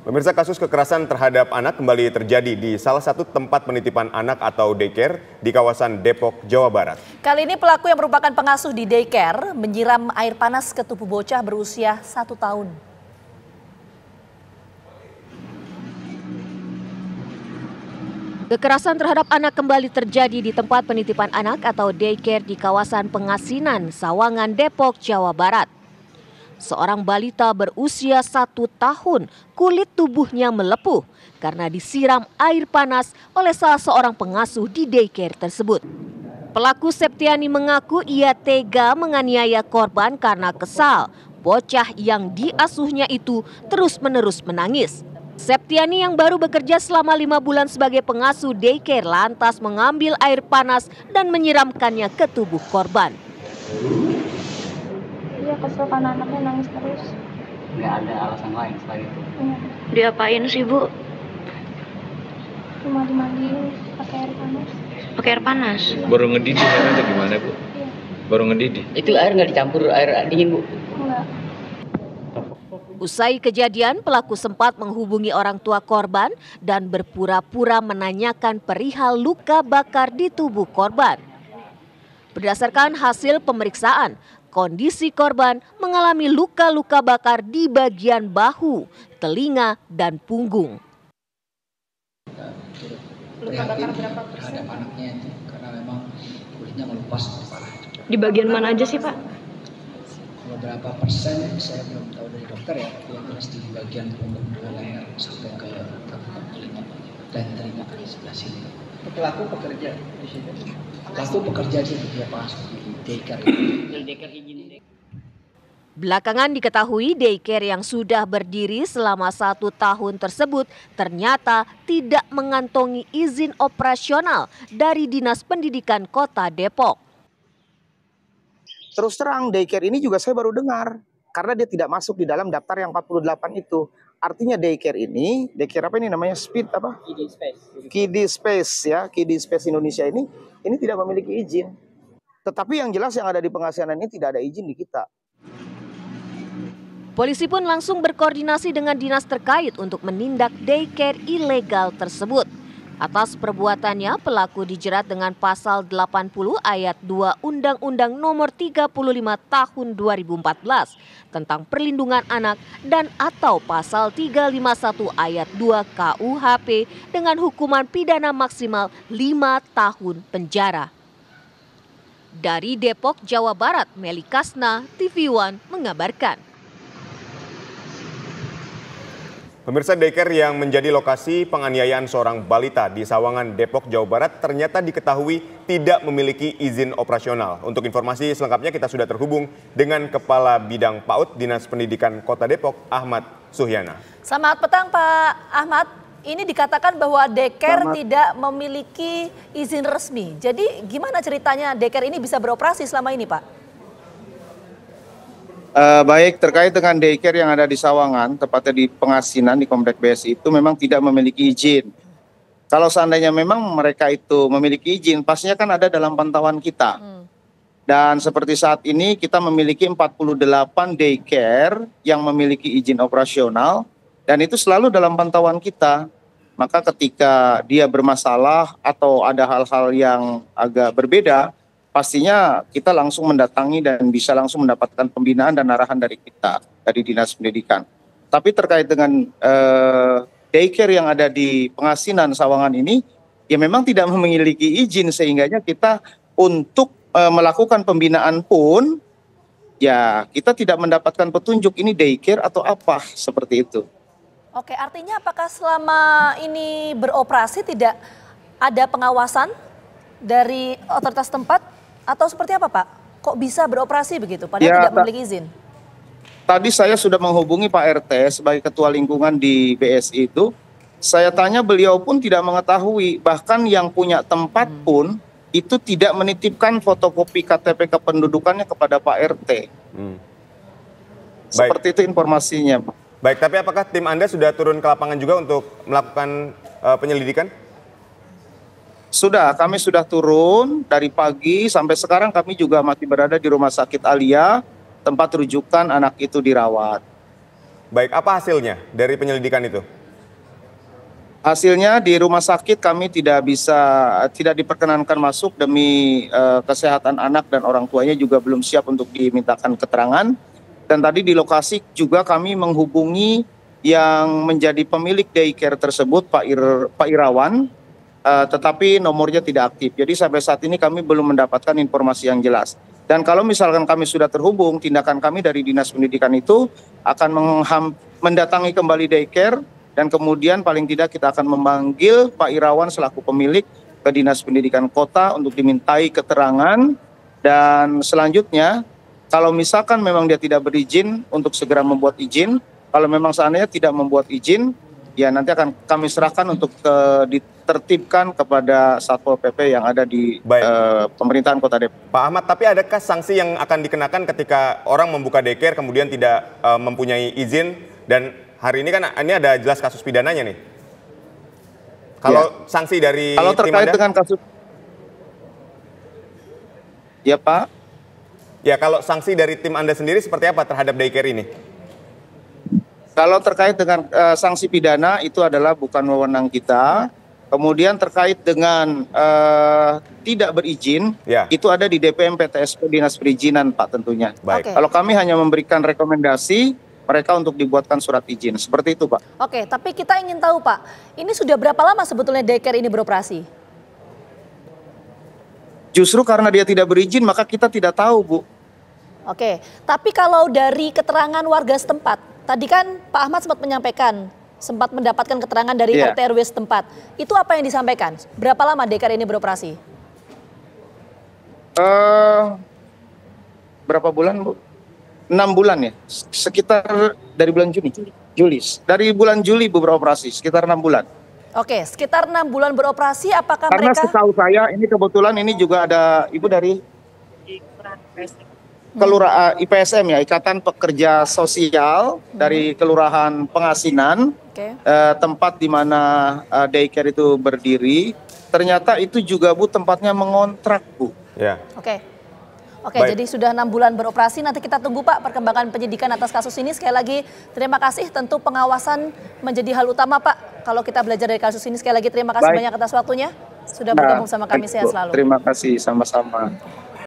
Pemirsa, kasus kekerasan terhadap anak kembali terjadi di salah satu tempat penitipan anak atau daycare di kawasan Depok, Jawa Barat. Kali ini pelaku yang merupakan pengasuh di daycare menyiram air panas ke tubuh bocah berusia 1 tahun. Kekerasan terhadap anak kembali terjadi di tempat penitipan anak atau daycare di kawasan Pengasinan, Sawangan, Depok, Jawa Barat. Seorang balita berusia 1 tahun, kulit tubuhnya melepuh karena disiram air panas oleh salah seorang pengasuh di daycare tersebut. Pelaku Septiani mengaku ia tega menganiaya korban karena kesal. Bocah yang diasuhnya itu terus-menerus menangis. Septiani yang baru bekerja selama 5 bulan sebagai pengasuh daycare lantas mengambil air panas dan menyiramkannya ke tubuh korban. Iya, kesel karena anaknya nangis terus. Nggak ada alasan lain selain itu? Iya. Diapain sih, Bu? Cuma dimandiin pakai air panas. Pakai air panas? Baru ngedidih atau gimana, Bu? Iya. Baru ngedidih? Itu air nggak dicampur air dingin, Bu? Enggak. Usai kejadian, pelaku sempat menghubungi orang tua korban dan berpura-pura menanyakan perihal luka bakar di tubuh korban. Berdasarkan hasil pemeriksaan, kondisi korban mengalami luka-luka bakar di bagian bahu, telinga, dan punggung. Prihatin terhadap anaknya itu karena memang kulitnya melupas parah. Di bagian mana aja sih, Pak? Kalau berapa persen saya belum tahu dari dokter ya, yang jelas di bagian punggung leher sampai ke telinga dan telinga di sebelah sini. Pelaku bekerja di sini. Pelaku bekerja di pas di daycare. Belakangan diketahui daycare yang sudah berdiri selama 1 tahun tersebut ternyata tidak mengantongi izin operasional dari Dinas Pendidikan Kota Depok. Terus terang daycare ini juga saya baru dengar karena dia tidak masuk di dalam daftar yang 48 itu. Artinya daycare ini, daycare apa ini namanya? Speed apa? Kiddie Space ya, Kiddie Space Indonesia ini tidak memiliki izin. Tetapi yang jelas yang ada di Pengasinan ini tidak ada izin di kita. Polisi pun langsung berkoordinasi dengan dinas terkait untuk menindak daycare ilegal tersebut. Atas perbuatannya, pelaku dijerat dengan pasal 80 ayat 2 Undang-Undang Nomor 35 Tahun 2014 tentang perlindungan anak dan atau pasal 351 ayat 2 KUHP dengan hukuman pidana maksimal 5 tahun penjara. Dari Depok, Jawa Barat, Meli Kasna, TV One mengabarkan. Pemirsa, daycare yang menjadi lokasi penganiayaan seorang balita di Sawangan, Depok, Jawa Barat ternyata diketahui tidak memiliki izin operasional. Untuk informasi selengkapnya kita sudah terhubung dengan Kepala Bidang PAUD Dinas Pendidikan Kota Depok, Ahmad Suhyana. Selamat petang Pak Ahmad. Ini dikatakan bahwa daycare tidak memiliki izin resmi. Jadi gimana ceritanya daycare ini bisa beroperasi selama ini, Pak? Baik, terkait dengan daycare yang ada di Sawangan, tepatnya di Pengasinan di Komplek BSI itu memang tidak memiliki izin. Kalau seandainya memang mereka itu memiliki izin, pastinya kan ada dalam pantauan kita. Dan seperti saat ini kita memiliki 48 daycare yang memiliki izin operasional dan itu selalu dalam pantauan kita. Maka ketika dia bermasalah atau ada hal-hal yang agak berbeda, pastinya kita langsung mendatangi dan bisa langsung mendapatkan pembinaan dan arahan dari kita, dari Dinas Pendidikan. Tapi terkait dengan daycare yang ada di Pengasinan Sawangan ini, ya memang tidak memiliki izin sehingganya kita untuk melakukan pembinaan pun, ya kita tidak mendapatkan petunjuk ini daycare atau apa, seperti itu. Oke, artinya apakah selama ini beroperasi tidak ada pengawasan dari otoritas tempat? Atau seperti apa Pak? Kok bisa beroperasi begitu padahal tidak memiliki izin? Tadi saya sudah menghubungi Pak RT sebagai ketua lingkungan di BSI itu. Saya tanya beliau pun tidak mengetahui. Bahkan yang punya tempat pun itu tidak menitipkan fotokopi KTP kependudukannya kepada Pak RT. Seperti itu informasinya. Baik, tapi apakah tim Anda sudah turun ke lapangan juga untuk melakukan penyelidikan? Sudah, kami sudah turun dari pagi sampai sekarang kami juga masih berada di Rumah Sakit Alia, tempat rujukan anak itu dirawat. Baik, apa hasilnya dari penyelidikan itu? Hasilnya di rumah sakit kami tidak diperkenankan masuk demi kesehatan anak dan orang tuanya juga belum siap untuk dimintakan keterangan. Dan tadi di lokasi juga kami menghubungi yang menjadi pemilik daycare tersebut, Pak Irawan, tetapi nomornya tidak aktif. Jadi sampai saat ini kami belum mendapatkan informasi yang jelas. Dan kalau misalkan kami sudah terhubung, tindakan kami dari Dinas Pendidikan itu akan mendatangi kembali daycare, dan kemudian paling tidak kita akan memanggil Pak Irawan selaku pemilik ke Dinas Pendidikan Kota untuk dimintai keterangan. Dan selanjutnya, kalau misalkan memang dia tidak berizin, untuk segera membuat izin. Kalau memang seandainya tidak membuat izin, ya nanti akan kami serahkan untuk ditertibkan kepada Satpol PP yang ada di pemerintahan Kota Depok. Pak Ahmad, tapi adakah sanksi yang akan dikenakan ketika orang membuka daycare kemudian tidak mempunyai izin, dan hari ini kan ini ada jelas kasus pidananya nih. Kalau sanksi dari kalau tim terkait Anda? dengan kasus, ya Pak. Ya, kalau sanksi dari tim Anda sendiri seperti apa terhadap daycare ini? Kalau terkait dengan sanksi pidana itu adalah bukan wewenang kita. Kemudian terkait dengan tidak berizin, itu ada di DPM PTSP Dinas Perizinan, Pak, tentunya. Baik. Kalau kami hanya memberikan rekomendasi mereka untuk dibuatkan surat izin, seperti itu, Pak. Oke, tapi kita ingin tahu, Pak, ini sudah berapa lama sebetulnya daycare ini beroperasi? Justru karena dia tidak berizin, maka kita tidak tahu, Bu. Oke, tapi kalau dari keterangan warga setempat, tadi kan Pak Ahmad sempat menyampaikan, sempat mendapatkan keterangan dari RT RW setempat. Itu apa yang disampaikan? Berapa lama daycare ini beroperasi? Berapa bulan, Bu? 6 bulan ya? Sekitar dari bulan Juli. Dari bulan Juli, Bu, beroperasi, sekitar 6 bulan. Oke, sekitar 6 bulan beroperasi, apakah Karena mereka... setahu saya, ini kebetulan ini juga ada Ibu dari IPSM ya, Ikatan Pekerja Sosial dari Kelurahan Pengasinan, tempat di mana daycare itu berdiri. Ternyata itu juga, Bu, tempatnya mengontrak, Bu. Ya. Oke, jadi sudah 6 bulan beroperasi. Nanti kita tunggu, Pak, perkembangan penyidikan atas kasus ini. Sekali lagi terima kasih. Tentu pengawasan menjadi hal utama, Pak. Kalau kita belajar dari kasus ini, sekali lagi terima kasih banyak atas waktunya. Sudah bergabung sama kami. Sehat selalu. Terima kasih, sama-sama.